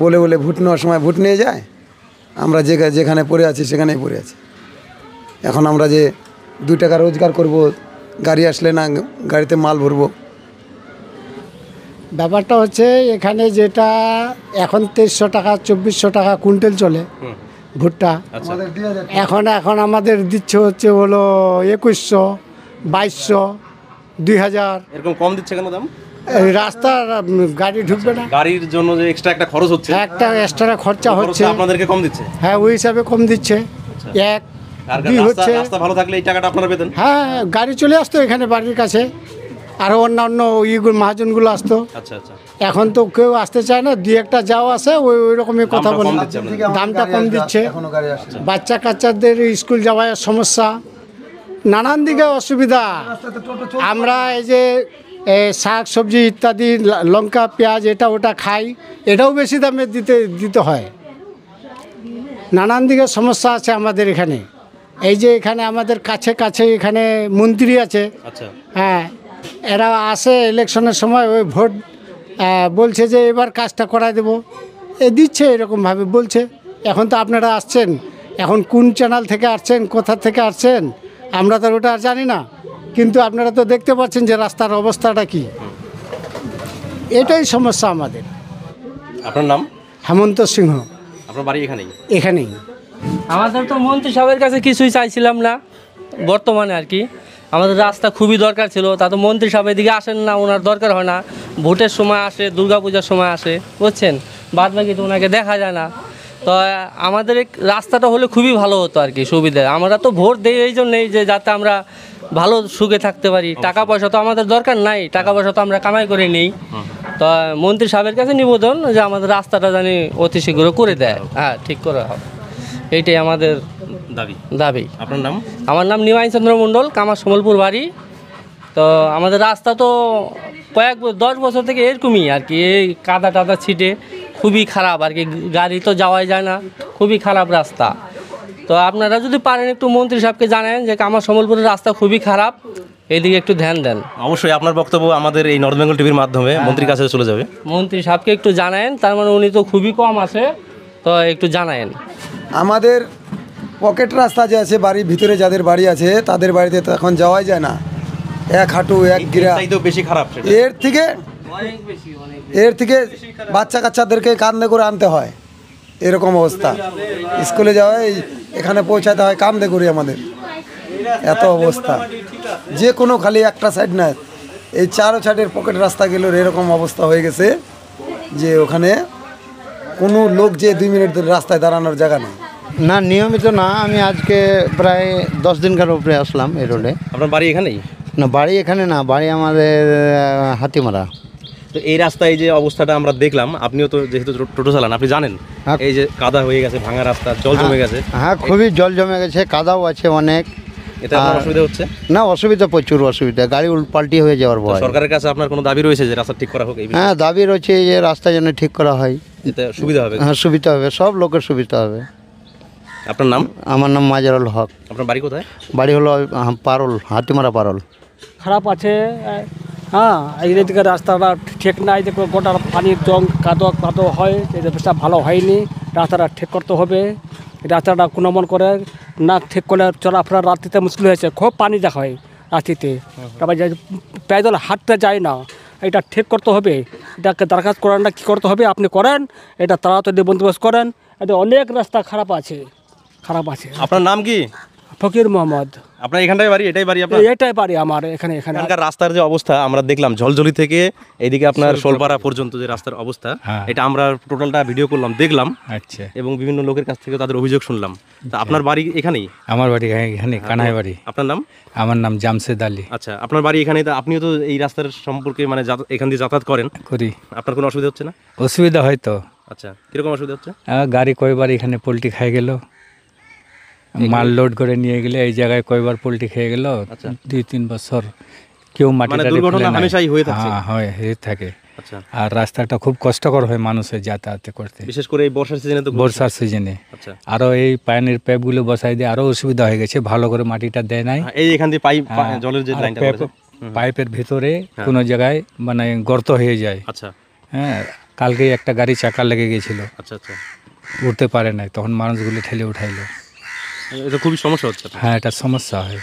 P: বলে বলে ভোট নেওয়ার সময় ভোট নিয়ে যায়, আমরা যেখানে পড়ে আছি সেখানেই পড়ে আছি। এখন আমরা যে 2 টাকা রোজগার করব, গাড়ি আসলে না গাড়িতে মাল ভরবো।
R: ব্যাপারটা হচ্ছে এখানে যেটা এখন 2300 টাকা 2400 টাকা কুইন্টাল চলে ভুট্টা, এখন আমাদের দিচ্ছে হচ্ছে হলো 2100, 2200, 2000।
A: এরকম কম দিচ্ছে কেন দাম?
R: এই রাস্তার গাড়ি ঢুকবে না,
A: গাড়ির জন্য যে এক্সট্রা একটা খরচ হচ্ছে,
R: একটা এক্সট্রা খরচা হচ্ছে,
A: আপনাদেরকে কম দিচ্ছে।
R: হ্যাঁ ওই হিসাবে কম দিচ্ছে। এক দুই হচ্ছে
A: রাস্তা ভালো থাকলে এই টাকাটা আপনারা পেতেন।
R: হ্যাঁ গাড়ি চলে আসতো এখানে বাড়ির কাছে, আরও অন্যান্য ইগুলো মহাজনগুলো আসতো।
A: আচ্ছা আচ্ছা।
R: এখন তো কেউ আসতে চায় না, 2-1টা যাও আসে, ওই রকমই কথা বলে, দামটা কম দিচ্ছে। বাচ্চা কাচ্চাদের স্কুল যাওয়ার সমস্যা, নানান দিকে অসুবিধা। আমরা এই যে শাক সবজি ইত্যাদি, লঙ্কা পেঁয়াজ এটা ওটা খাই, এটাও বেশি দামে দিতে হয়। নানান দিকে সমস্যা আছে আমাদের এখানে। এই যে এখানে আমাদের কাছে কাছে এখানে মন্ত্রী আছে, হ্যাঁ এরা আসে ইলেকশনের সময়, ওই ভোট বলছে যে এবার কাজটা করাই দেবো, দিচ্ছে এরকমভাবে বলছে। এখন তো আপনারা আসছেন, এখন কোন চ্যানেল থেকে আসছেন, কোথা থেকে আসছেন আমরা তো ওটা আর জানি না, কিন্তু আপনারা তো দেখতে পাচ্ছেন যে রাস্তার অবস্থাটা কি। এটাই সমস্যা আমাদের।
A: আপনার নাম?
R: হেমন্ত সিংহ।
A: আপনার বাড়ি এখানেই?
R: এখানেই।
S: আমাদের তো মন্ত্রী সাহেবের কাছে কিছুই চাইছিলাম না বর্তমানে আর কি। আমাদের রাস্তা খুবই দরকার ছিল, তা তো মন্ত্রী সাহেব এদিকে আসেন না, ওনার দরকার হয় না। ভোটের সময় আসে, দুর্গাপূজার সময় আসে, বুঝছেন, বাদ বাকি তো ওনাকে দেখা যায় না। তো আমাদের রাস্তাটা হলে খুবই ভালো হতো আর কি, সুবিধা। আমরা তো ভোট দিই এই জন্যই যে যাতে আমরা ভালো সুখে থাকতে পারি। টাকা পয়সা তো আমাদের দরকার নাই, টাকা পয়সা তো আমরা কামাই করে নিই। তো মন্ত্রী সাহেবের কাছে নিবেদন যে আমাদের রাস্তাটা জানি অতি শীঘ্র করে দেয়, হ্যাঁ ঠিক করে হবে, এইটাই আমাদের দাবি।
A: আপনার নাম?
S: আমার নাম নিমাই চন্দ্র মণ্ডল, কামার সম্বলপুর বাড়ি। তো আমাদের রাস্তা তো 10 বছর থেকে এরকমই আর কি, এই কাদা টাদা ছিটে খুবই খারাপ আর কি, গাড়ি তো যাওয়াই যায় না, খুবই খারাপ রাস্তা। তো আপনারা যদি পারেন একটু মন্ত্রী সাহেবকে জানেন যে কামার সম্বলপুরের রাস্তা খুবই খারাপ, এইদিকে একটু ধ্যান দেন।
A: অবশ্যই আপনার বক্তব্য আমাদের এই নর্থ বেঙ্গল টিভির মাধ্যমে মন্ত্রীর কাছে চলে যাবে।
S: মন্ত্রী সাহেবকে একটু জানায়েন, তার মানে উনি তো খুবই কম আছে, তো একটু জানায়েন।
P: আমাদের পকেট রাস্তা যে আছে বাড়ির ভিতরে যাদের বাড়ি আছে তাদের বাড়িতে তো এখন যাওয়াই যায় না, এক হাঁটু এক গিরা।
A: তো বেশি খারাপ সেটা।
P: এর থেকে বাচ্চা কাচ্চাদেরকে কান্দে করে আনতে হয়, এরকম অবস্থা। স্কুলে যাওয়াই এখানে পৌঁছাতে হয় কান্দে করে আমাদের, এত অবস্থা। যে কোনো খালি একটা সাইড না, এই চারো সাইডের পকেট রাস্তাগুলোর এরকম অবস্থা হয়ে গেছে যে ওখানে কোনো লোক যে 2 মিনিট ধরে রাস্তায় দাঁড়ানোর জায়গা নেই।
L: না, নিয়মিত না, আমি আজকে প্রায় 10 দিনকার উপরে আসলাম এই রোডে।
A: আপনার বাড়ি এখানেই?
L: না, বাড়ি এখানে না, বাড়ি আমাদের হাতিমারা।
A: তো এই রাস্তায় যে অবস্থাটা আমরা দেখলাম, আপনিও তো যেহেতু টোটো চালান আপনি জানেন, এই যে কাদা হয়ে গেছে, ভাঙা রাস্তা, জল জমে গেছে।
L: হ্যাঁ, খুবই জল জমে গেছে, কাদাও আছে অনেক।
A: এটা আপনার অসুবিধা হচ্ছে?
L: না, অসুবিধা প্রচুর অসুবিধা, গাড়ি উল্টাপাল্টি হয়ে যাওয়ার ভয়।
A: সরকারের কাছে আপনার কোনো দাবি রয়েছে যে রাস্তা ঠিক করা হোক?
L: হ্যাঁ, দাবি রয়েছে যে রাস্তা যেন ঠিক করা হয়,
A: এতে সুবিধা হবে।
L: হ্যাঁ, সুবিধা হবে, সব লোকের সুবিধা হবে।
A: আপনার নাম?
L: আমার নাম মাজারুল হক।
A: আপনার বাড়ি কোথায়?
L: বাড়ি হলো পারল, হাতিমারা পারল।
T: খারাপ আছে, হ্যাঁ, এইদিকে রাস্তাটা ঠিক নাই, যে গোটা পানির জং কাদো কাদো হয়, এই রাস্তা ভালো হয়নি, রাস্তাটা ঠিক করতে হবে। রাস্তাটা কোনো মন করে না ঠিক করলে চলাফেরা রাত্রিতে মুশকিল হয়েছে, খুব পানি দেখা হয় রাত্রিতে, তারপর প্যাদল হাঁটতে যায় না, এটা ঠিক করতে হবে। এটাকে দরখাস্ত করেন না, কী করতে হবে আপনি করেন, এটা তাড়াতাড়ি বন্দোবস্ত করেন। এটা অনেক রাস্তা খারাপ আছে, খারাপ আছে।
A: আপনার নাম কি?
T: ফকির মোহাম্মদ।
A: আপনার এখানটাই বাড়ি? এটাই বাড়ি আপনার?
T: এটাই বাড়ি আমার, এখানে।
A: এখানকার রাস্তার যে অবস্থা আমরা দেখলাম, ঝলঝলি থেকে এইদিকে আপনার শোলপাড়া পর্যন্ত যে রাস্তার অবস্থা, এটা আমরা টোটালটা ভিডিও করলাম, দেখলাম।
Q: আচ্ছা।
A: এবং বিভিন্ন লোকের কাছ থেকে তাদের অভিযোগ শুনলাম। তা আপনার বাড়ি এখানেই?
Q: আমার বাড়ি এখানে, কানাই বাড়ি।
A: আপনার নাম?
Q: আমার নাম জামশেদ আলী।
A: আচ্ছা, আপনার বাড়ি এখানে, তা আপনিও তো এই রাস্তার সম্পর্কে মানে এখান দিয়ে যাতায়াত করেন?
Q: করি।
A: আপনার কোনো অসুবিধা হচ্ছে না?
Q: অসুবিধা হয়তো।
A: আচ্ছা, কিরকম অসুবিধা হচ্ছে?
Q: গাড়ি কয়বার এখানে পোল্ট্রি খাই গেল, মাল লোড করে নিয়ে গেলে এই জায়গায় কয়বার পোল্ট্রি খেয়ে গেল। 2-3 বছর কেউ মাটি হয়ে থাকে। আর রাস্তাটা খুব কষ্টকর হয় মানুষের যাতায়াত করতে,
A: বিশেষ করে এই বর্ষার সিজনে। তো
Q: বর্ষার সিজনে আরো এই পানির পাইপগুলো বসাই দিয়ে আরো অসুবিধা হয়ে গেছে, ভালো করে মাটিটা দেয় নাই।
A: এই এখান দিয়ে পাইপ জলের যে লাইনটা করেছে,
Q: পাইপের ভিতরে কোনো জায়গায় মানে গর্ত হয়ে যায়।
A: আচ্ছা।
Q: হ্যাঁ, কালকে একটা গাড়ি চাকা লেগে গেছিল।
A: আচ্ছা আচ্ছা।
Q: উঠতে পারে নাই, তখন মানুষগুলো ঠেলে উঠাইলো।
A: এটা খুবই সমস্যা হচ্ছে।
Q: হ্যাঁ, এটা সমস্যা হয়।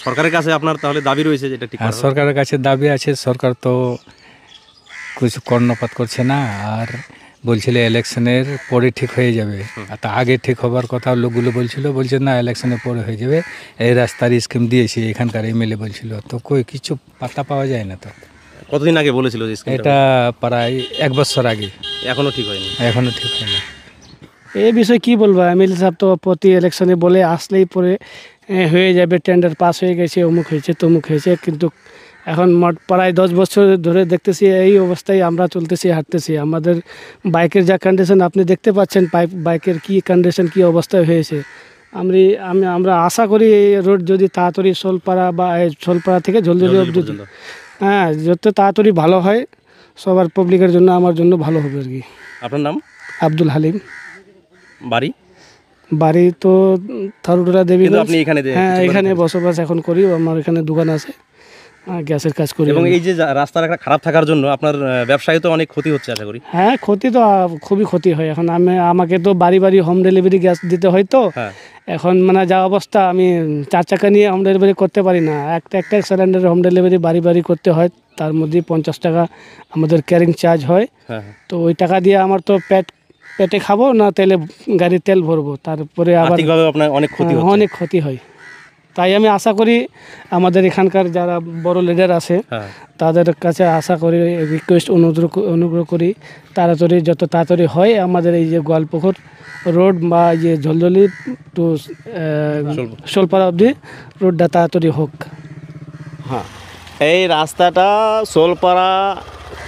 A: সরকারের কাছে আপনার তাহলে দাবি রয়েছে যেটা ঠিক?
Q: হ্যাঁ, সরকারের কাছে দাবি আছে, সরকার তো কিছু কর্ণপাত করছে না, আর বলছিল ইলেকশনের পরে ঠিক হয়ে যাবে। আর তা আগে ঠিক হবার কথা লোকগুলো বলছে না, ইলেকশনের পরে হয়ে যাবে, এই রাস্তার স্কিম দিয়েছে এখানকার এমএলএ বলছিল, তো কই কিছু পাতা পাওয়া যায় না। তো
A: কতদিন আগে বলেছিল?
Q: এটা প্রায় 1 বছর আগে।
A: এখনো ঠিক হয়নি?
Q: এখনো ঠিক হয়নি।
T: এই বিষয়ে কী বলবো, এমএলএ সাহেব তো প্রতি ইলেকশনে বলে আসলেই পরে হয়ে যাবে, টেন্ডার পাস হয়ে গেছে, অমুক হয়েছে তমুক হয়েছে, কিন্তু এখন প্রায় 10 বছর ধরে দেখতেছি এই অবস্থায় আমরা চলতেছি, হাঁটতেছি। আমাদের বাইকের যা কন্ডিশন আপনি দেখতে পাচ্ছেন, বাইকের কী কন্ডিশন, কী অবস্থায় হয়েছে। আমরা আশা করি এই রোড যদি তাড়াতাড়ি শোলপাড়া বা শোলপাড়া থেকে ঝলঝলি অবধি, হ্যাঁ, যত তাড়াতাড়ি ভালো হয় সবার পাবলিকের জন্য, আমার জন্য ভালো হবে আর কি।
A: আপনার নাম?
T: আব্দুল হালিম।
A: বাড়ি?
T: বাড়ি তো থারুটরা দেবী।
A: আপনি এখানে?
T: হ্যাঁ, এখানে বসবাস এখন করি, আমার এখানে দোকান আছে, গ্যাসের কাজ করি।
A: এবং এই যে রাস্তার খারাপ থাকার জন্য আপনার ব্যবসায় তো অনেক ক্ষতি হচ্ছে আশা করি?
T: হ্যাঁ, ক্ষতি তো খুবই ক্ষতি হয়। এখন আমাকে তো বাড়ি বাড়ি হোম ডেলিভারি গ্যাস দিতে হয়, তো এখন মানে যা অবস্থা, আমি 4 চাকা নিয়ে হোম ডেলিভারি করতে পারি না। একটা সিলিন্ডার হোম ডেলিভারি বাড়ি বাড়ি করতে হয়, তার মধ্যে 50 টাকা আমাদের ক্যারিং চার্জ হয়। তো ওই টাকা দিয়ে আমার তো পেটে খাবো না, তেলে গাড়ির তেল ভরবো, তারপরে আবার অনেক ক্ষতি হয়। তাই আমি আশা করি আমাদের এখানকার যারা বড় লিডার আছে তাদের কাছে আশা করি, রিকোয়েস্ট অনুগ্রহ করি, যত তাড়াতাড়ি হয় আমাদের এই যে গোয়ালপুকুর রোড বা যে ঝলঝলি টু শোলপাড়া অবধি রোডটা তাড়াতাড়ি হোক।
U: হ্যাঁ, এই রাস্তাটা শোলপাড়া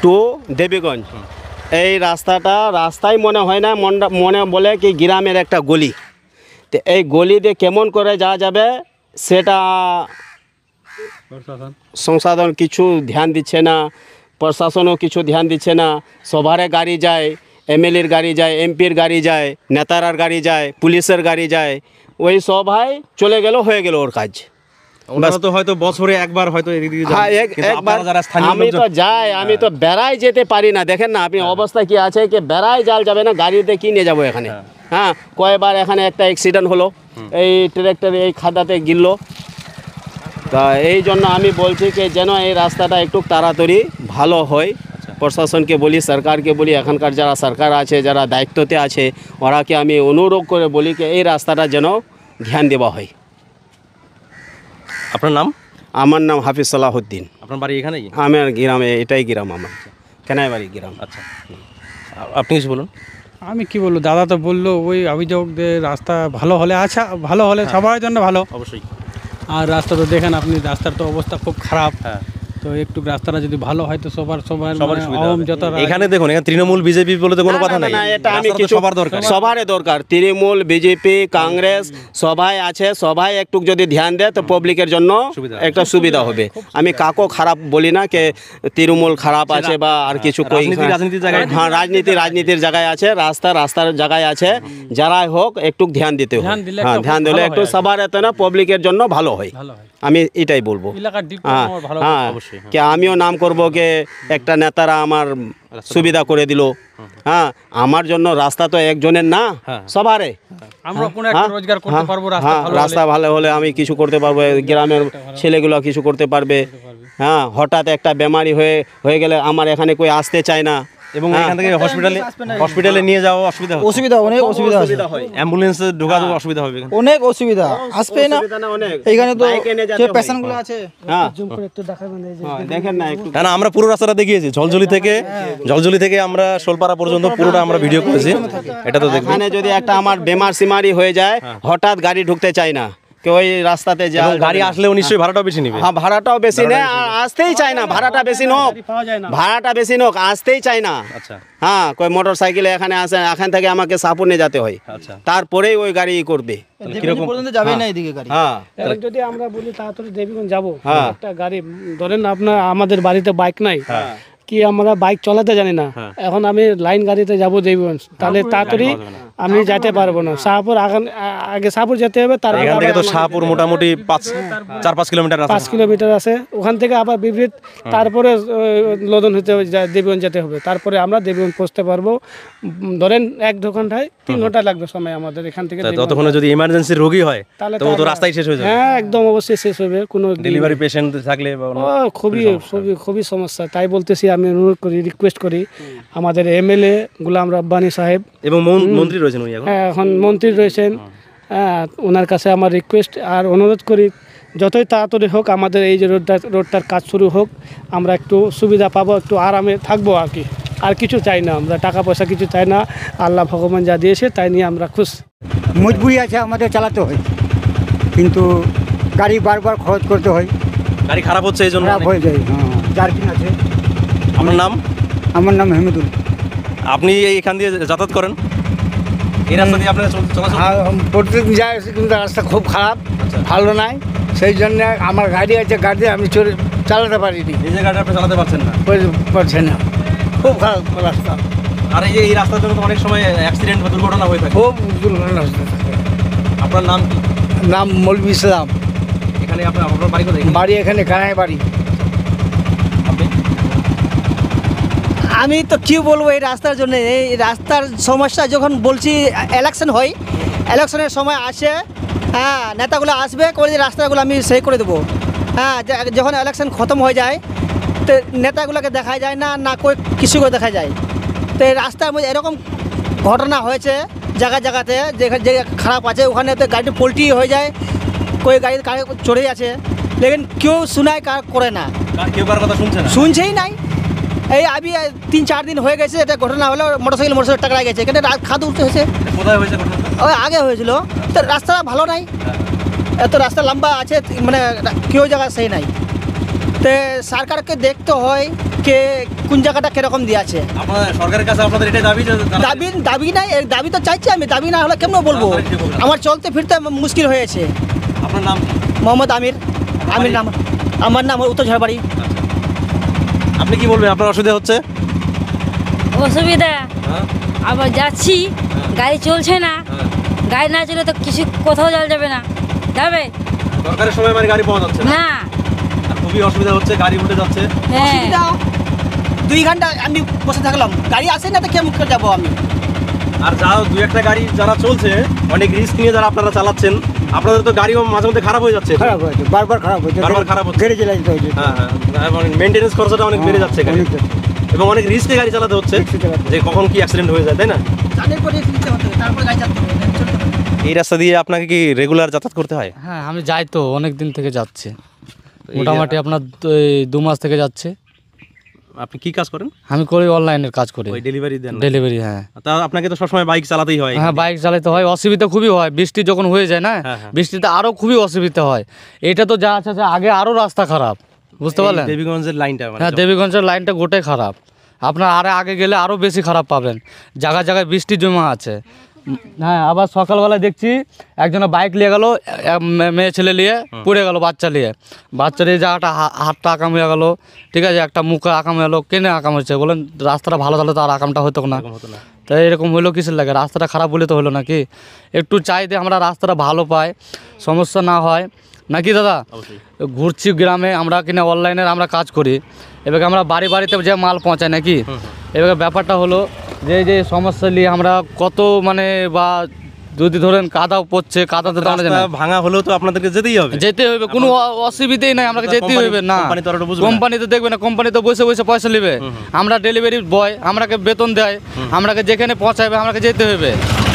U: টু দেবীগঞ্জ, এই রাস্তায় মনে হয় না, মনে বলে কি গ্রামের একটা গলি। তো এই গলি দিয়ে কেমন করে যাওয়া যাবে সেটা সংসাধন কিছু ধ্যান দিচ্ছে না, প্রশাসনও কিছু ধ্যান দিচ্ছে না। সবারে গাড়ি যায়, এমএলএর গাড়ি যায়, এমপির গাড়ি যায়, নেতারার গাড়ি যায়, পুলিশের গাড়ি যায়, ওই সবাই চলে গেল, হয়ে গেল ওর কাজ।
A: হয়তো বছরে একবার হয়তো
U: আমি তো যাই, আমি তো বেড়াই যেতে পারি না। দেখেন না আপনি অবস্থা কি আছে, কি বেড়াই যাওয়া যাবে না, গাড়িতে কি নিয়ে যাবো এখানে। হ্যাঁ, কয়বার এখানে একটা অ্যাক্সিডেন্ট হলো, এই ট্রাক্টর এই খাদাতে গিলল। তা এই জন্য আমি বলছি কি যেন এই রাস্তাটা একটু তাড়াতাড়ি ভালো হয়। প্রশাসনকে বলি, সরকারকে বলি, এখানকার যারা সরকার আছে, যারা দায়িত্বতে আছে, ওরাকে আমি অনুরোধ করে বলি কি এই রাস্তাটা যেন ধ্যান দেওয়া হয়।
A: আপনার নাম?
U: আমার নাম হাফিজ সালাহুদ্দিন।
A: আপনার বাড়ি এখানেই?
U: আমার গ্রামে, এটাই গ্রাম আমার, কেনাইবাড়ি গ্রাম।
A: আচ্ছা, আপনি কিছু বলুন।
D: আমি কি বলবো, দাদা তো বললো ওই অভিযোগ যে রাস্তা ভালো হলে, আচ্ছা ভালো হলে সবার জন্য ভালো
A: অবশ্যই।
D: আর রাস্তা তো দেখেন আপনি, রাস্তার তো অবস্থা খুব খারাপ। তো একটু রাস্তাটা যদি ভালো হয় তো সবার যত
A: এখানে দেখুন, এখানে তৃণমূল বিজেপি বলে তো কোনো কথা নাই।
U: এটা আমি কিছু সবারই দরকার, তৃণমূল বিজেপি কংগ্রেস সবাই আছে, সবাই একটু যদি ধ্যান দেয় তো পাবলিকের জন্য একটা সুবিধা হবে। আমি কাকো খারাপ বলি না, কে তৃণমূল খারাপ আছে বা আর কিছু রাজনীতির জায়গায়, হ্যাঁ রাজনীতির জায়গায় আছে, রাস্তার জায়গায় আছে, যারাই হোক একটু ধ্যান দিতে হবে। হ্যাঁ, ধ্যান দিলে একটু সবার এতে না পাবলিকের জন্য ভালো হয়, আমি এটাই বলবো। হ্যাঁ, কে আমিও নাম করবো কে একটা নেতারা আমার সুবিধা করে দিল। হ্যাঁ, আমার জন্য রাস্তা তো একজনের না, সবারে।
D: আমরা কোনো একটা রোজগার করতে পারবো,
U: রাস্তা ভালো হলে আমি কিছু করতে পারবো, গ্রামের ছেলেগুলো কিছু করতে পারবে। হ্যাঁ, হঠাৎ একটা বেমারি হয়ে গেলে আমার এখানে কই আসতে চায় না,
A: এবং এখান থেকে হসপিটালে নিয়ে যাওয়া অসুবিধা,
V: অনেক অসুবিধা
A: হয়। অ্যাম্বুলেন্সে ঢোকা অসুবিধা হবে,
V: অনেক অসুবিধা, আসবে না এইখানে তো যে পেশেন্টগুলো আছে।
A: দেখেন না, আমরা পুরো রাস্তাটা দেখিয়েছি, ঝলঝলি থেকে আমরা শোলপাড়া পর্যন্ত পুরোটা আমরা ভিডিও করেছি। এটা তো
U: এখানে যদি একটা আমার বেমার সিমারি হয়ে যায়, হঠাৎ গাড়ি ঢুকতে চায় না, ওই রাস্তাতে
A: গাড়ি আসলেও নিশ্চয়ই ভাড়াটাও বেশি নিবে।
U: হ্যাঁ, ভাড়াটাও বেশি নেয়, আসতেই চায় না, ভাড়াটা বেশি নোক, আসতেই চায় না। হ্যাঁ, কই মোটর সাইকেলে এখানে আসে, এখান থেকে আমাকে সাপুর নিয়ে যেতে হয়, তারপরেই ওই গাড়ি করবে।
V: যাবে না এদিকে গাড়ি।
U: হ্যাঁ,
T: যদি আমরা বলি তাড়াতাড়ি দেবীগঞ্জ যাবো, একটা গাড়ি ধরেন, আপনার আমাদের বাড়িতে বাইক নাই, কি আমরা বাইক চালাতে জানি না, এখন আমি লাইন গাড়িতে যাবো দেবীগঞ্জ, তাহলে তাড়াতাড়ি আমি যেতে পারবো না। শাহপুর আগে শাহপুর যেতে হবে, তার
A: এখান থেকে তো শাহপুর মোটামুটি 4-5 কিলোমিটার,
T: 5 কিলোমিটার আছে। ওখান থেকে আবার বিপরীত, তারপরে লোদন হতে হবে, দেবীগঞ্জ যেতে হবে, তারপরে আমরা দেবীগঞ্জ পৌঁছতে পারবো। ধরেন 1-2 ঘন্টায় 3 ঘন্টা লাগবে সময় আমাদের এখান থেকে।
A: ততক্ষণে যদি ইমার্জেন্সি রোগী হয় তো তো রাস্তায় শেষ হয়ে যাবে।
T: হ্যাঁ, একদম অবশ্যই শেষ হবে। কোনো
A: ডেলিভারি পেশেন্ট থাকলে
T: খুবই সমস্যা। তাই বলতেছি, আমি অনুরোধ করি, রিকোয়েস্ট করি আমাদের এমএলএ গোলাম রাব্বানি সাহেব,
A: এবং মন্ত্রী রয়েছেন,
T: এখন মন্ত্রী রয়েছেন, ওনার কাছে আমার রিকোয়েস্ট আর অনুরোধ করি, যতই তাড়াতাড়ি হোক আমাদের এই যে রোডটার কাজ শুরু হোক, আমরা একটু সুবিধা পাবো, একটু আরামে থাকবো আর কি। আর কিছু চাই না, আমরা টাকা পয়সা কিছু চাই না, আল্লাহ ভগবান যা দিয়েছে তাই নিয়ে আমরা খুশ।
W: মজবুরি আছে, আমাদের চালাতে হয়, কিন্তু গাড়ি বারবার খরচ করতে হয়,
A: গাড়ি খারাপ হচ্ছে এই জন্য
W: খারাপ হয়ে যায়। হ্যাঁ, জার্কিং আছে।
A: আপনার নাম?
W: আমার নাম হেমিদুল।
A: আপনি এখান দিয়ে যাতায়াত করেন? এই রাস্তা দিয়ে আপনার
R: প্রতিদিন যায়, কিন্তু রাস্তা খুব খারাপ, ভালো নাই, সেই জন্য আমার গাড়ি আছে, গাড়ি আমি চালাতে পারিনি।
A: এই যে গাড়ি আপনি চালাতে পারছেন না?
R: পারছেন না, খুব খারাপ রাস্তা।
A: আর এই রাস্তার জন্য তো অনেক সময় অ্যাক্সিডেন্ট বা দুর্ঘটনা হয়ে থাকে।
R: খুব দুর্ঘটনা হতে থাকে।
A: আপনার নাম কি?
R: নাম মৌলভী ইসলাম।
A: এখানে আপনার বাড়ি কোথায়?
R: বাড়ি এখানে কানাইবাড়ি।
V: আমি তো কি বলবো এই রাস্তার জন্য, এই রাস্তার সমস্যা যখন বলছি, ইলেকশন হয়, ইলেকশনের সময় আসে, হ্যাঁ, নেতাগুলো আসবে করে রাস্তাগুলো আমি সেই করে দেবো। হ্যাঁ, যখন ইলেকশন খতম হয়ে যায় তো নেতাগুলোকে দেখা যায় না, না কিছু করে দেখা যায়। তো এই রাস্তার মধ্যে এরকম ঘটনা হয়েছে জায়গাতে, যে খারাপ আছে ওখানে তো গাড়ি পোল্টি হয়ে যায়, কই গাড়ি চড়ে আছে, লেকিন কেউ শোনায় করে না,
A: কেউ কার কথা শুনছে না,
V: শুনছেই নাই। এই আমি 3-4 দিন হয়ে গেছে এটা ঘটনা হলো, মোটরসাইকেল টাকরা গেছে, এখানে খাদ উঠতে হয়েছে।
A: কোথায় হয়েছে ঘটনা?
V: ওই আগে হয়েছিল, তো রাস্তাটা ভালো নাই, এত রাস্তা লম্বা আছে, মানে কেউ জায়গা সেই নাই। তো সরকারকে দেখতে হয় কে কোন জায়গাটা কিরকম দিয়ে আছে।
A: সরকারের কাছে আপনাদের এটাই দাবি?
V: দাবি নাই, দাবি তো চাইছি আমি, দাবি না হলে কেমন বলবো, আমার চলতে ফিরতে মুশকিল হয়েছে।
A: আপনার নাম?
V: মোহাম্মদ আমির নাম। আমার নাম উত্তর ঝাড়বাড়ি।
A: আপনি কি বলবেন, আপনার অসুবিধা হচ্ছে?
X: অসুবিধা আবার যাচ্ছি, গাড়ি চলছে না, গাড়ি না চলে তো কিছু কোথাও যাওয়া যাবে না, যাবে
A: দরকারের সময় মানে গাড়ি পাওয়া যাচ্ছে
X: না,
A: খুবই অসুবিধা হচ্ছে, গাড়ি উঠে যাচ্ছে।
V: 2 ঘন্টা আমি বসে থাকলাম, গাড়ি আসে না তো কেমন করে যাবো আমি।
A: আর যা দু একটা গাড়ি যারা চলছে অনেক রিস্ক নিয়ে যারা আপনারা চালাচ্ছেন, আপনাদের তো গাড়িও মাঝে মধ্যে খারাপ হয়ে যাচ্ছে।
W: খারাপ হয়েছে, বারবার খারাপ হয়েছে,
A: বারবার খারাপ হচ্ছে,
W: গ্যারেজে লাগতে হয়েছে।
A: হ্যাঁ হ্যাঁ, এবং মেনটেনেন্স খরচটা অনেক বেড়ে যাচ্ছে এখানে, এবং অনেক রিস্কে গাড়ি চালাতে হচ্ছে যে কখন কি অ্যাক্সিডেন্ট হয়ে যায়, তাই না? এই রাস্তা দিয়ে আপনাকে কি রেগুলার যাতায়াত করতে হয়?
C: হ্যাঁ, আমি যাই তো, অনেক দিন থেকে যাচ্ছে, মোটামুটি আপনার 2 মাস থেকে যাচ্ছে।
A: আপনি কি কাজ করেন?
C: আমি করি অনলাইনের কাজ করি,
A: ওই ডেলিভারি দেন?
C: ডেলিভারি, হ্যাঁ।
A: তা আপনাকে তো সবসময় বাইক চালাতেই হয়?
C: হ্যাঁ, বাইক চালাতে হয়, অসুবিধা খুবই হয়, বৃষ্টি যখন হয়ে যায় না, বৃষ্টিতে আরও খুবই অসুবিধা হয়। এটা তো যা আছে আগে আরও রাস্তা খারাপ, বুঝতে পারলেন?
A: দেবীগঞ্জের লাইনটা,
C: হ্যাঁ, দেবীগঞ্জের লাইনটা গোটাই খারাপ। আপনার আগে গেলে আরও বেশি খারাপ পাবেন, জায়গায় জায়গায় বৃষ্টি জমা আছে। হ্যাঁ, আবার সকালবেলা দেখছি একজনের বাইক নিয়ে গেল, মেয়ে ছেলে নিয়ে পড়ে গেল, বাচ্চা নিয়ে জায়গাটা হাতটা আকাম হয়ে গেল, ঠিক আছে, একটা মুখে আকাম হয়ে গেলো। কেনে আকাম হচ্ছে বলেন? রাস্তাটা ভালো তাহলে তো আর আকামটা হতো না। তাই এরকম হলো কিসের লাগে? রাস্তাটা খারাপ বলে তো হলো নাকি? একটু চাইতে আমরা রাস্তাটা ভালো পাই, সমস্যা না হয় নাকি দাদা? ঘুরছি গ্রামে আমরা, কিনা অনলাইনের আমরা কাজ করি, এবার আমরা বাড়িতে যে মাল পৌঁছায় নাকি। এবার ব্যাপারটা হলো যে সমস্যা নিয়ে আমরা কত মানে, বা যদি ধরেন কাদা পড়ছে, কাদাতে তো আমরা
A: ভাঙা হলেও তো আপনাদেরকে যেতেই হবে,
C: কোনো অসুবিধাই নাই, আমাকে যেতেই হবে না। কোম্পানি তো দেখবে না, কোম্পানি তো বসে বসে পয়সা নেবে, আমরা ডেলিভারি বয়, আমাকে বেতন দেয়, আমাকে যেখানে পৌঁছাবে আমাকে যেতে হবে,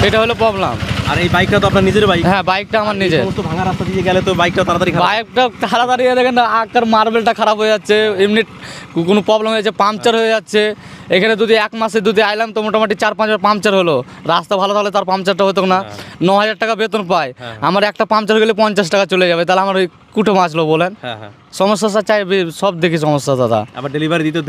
C: এটা হলো প্রবলেম।
A: আর এই বাইকটা তো আপনার নিজের বাইক?
C: হ্যাঁ, বাইকটা আমার নিজের।
A: ভাঙা রাস্তা দিয়ে গেলে তো বাইকটা তাড়াতাড়ি
C: দেখেন না, আকার মার্বেলটা খারাপ হয়ে যাচ্ছে, এমনি কোনো প্রবলেম হয়েছে, পাংচার হয়ে যাচ্ছে। এখানে যদি 1 মাসে যদি আইলাম তো মোটামুটি 4-5 বার পাংচার হলো। রাস্তা ভালো তাহলে তার পাংচারটা হতো না। 9,000 টাকা বেতন পায়, আমার একটা পাংচার গেলে 50 টাকা চলে যাবে, তাহলে আমার ওই কুটো মাছলো বলেন। সমস্যা চাই, সব দেখি সমস্যা দাদা।
A: আবার ডেলিভারি দিতে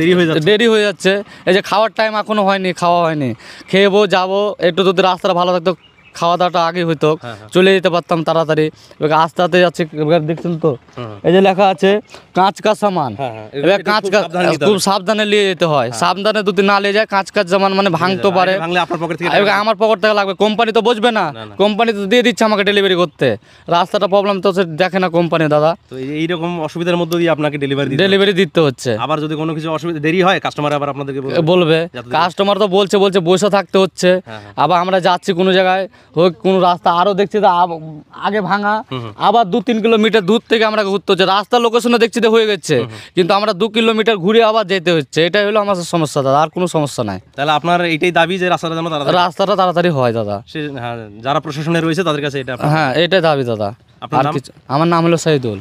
A: দেরি হয়ে যাচ্ছে।
C: এই যে খাওয়ার টাইম এখনো হয়নি, খাওয়া হয়নি, খেয়েবো যাবো, একটু যদি রাস্তাটা ভালো থাকতো, খাওয়া দাওয়াটা আগে হইতো, চলে যেতে পারতাম তাড়াতাড়ি। এবার আস্তে আস্তে যাচ্ছে, এবার দেখছেন তো এই যে লেখা আছে কাঁচ কা সামান, এবার খুব সাবধানে নিয়ে যেতে হয়। সাবধানে যদি না নিয়ে যায় কাঁচ সামান মানে ভাঙতে পারে, আমার পকেট থেকে লাগবে। কোম্পানি তো বুঝবে না, কোম্পানি তো দিয়ে দিচ্ছে আমাকে ডেলিভারি করতে, রাস্তাটা প্রবলেম তো দেখে না কোম্পানি দাদা।
A: তো এইরকম অসুবিধার মধ্যে দিয়ে আপনাকে
C: ডেলিভারি দিতে হচ্ছে।
A: আবার যদি কোনো কিছু অসুবিধা দেরি হয়, কাস্টমার আবার আপনাদেরকে
C: বলবে, কাস্টমার তো বলছে বসে থাকতে হচ্ছে। আবার আমরা যাচ্ছি কোনো জায়গায়, হোক কোনো রাস্তা আরও দেখছি তো আগে ভাঙা, আবার 2-3 কিলোমিটার দূর থেকে আমরা ঘুরতে হচ্ছে। রাস্তা লোকেশনে দেখছি তো হয়ে গেছে, কিন্তু আমরা 2 কিলোমিটার ঘুরে আবার যেতে হচ্ছে। এটাই হলো আমার সমস্যা দাদা, আর কোনো সমস্যা নাই।
A: তাহলে আপনার এইটাই দাবি যে রাস্তাটা
C: তাড়াতাড়ি হয় দাদা।
A: যারা প্রশাসনে রয়েছে তাদের কাছে এটা,
C: হ্যাঁ এটাই দাবি দাদা। আমার নাম হলো শহীদুল।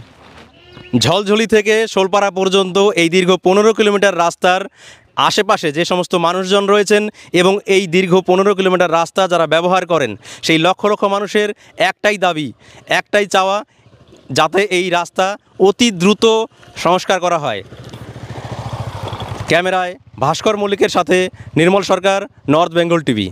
A: ঝলঝলি থেকে শোলপাড়া পর্যন্ত এই দীর্ঘ 15 কিলোমিটার রাস্তার আশেপাশে যে সমস্ত মানুষজন রয়েছেন এবং এই দীর্ঘ 15 কিলোমিটার রাস্তা যারা ব্যবহার করেন, সেই লক্ষ লক্ষ মানুষের একটাই দাবি, একটাই চাওয়া, যাতে এই রাস্তা অতি দ্রুত সংস্কার করা হয়। ক্যামেরায় ভাস্কর মল্লিকের সাথে নির্মল সরকার, নর্থ বেঙ্গল টিভি।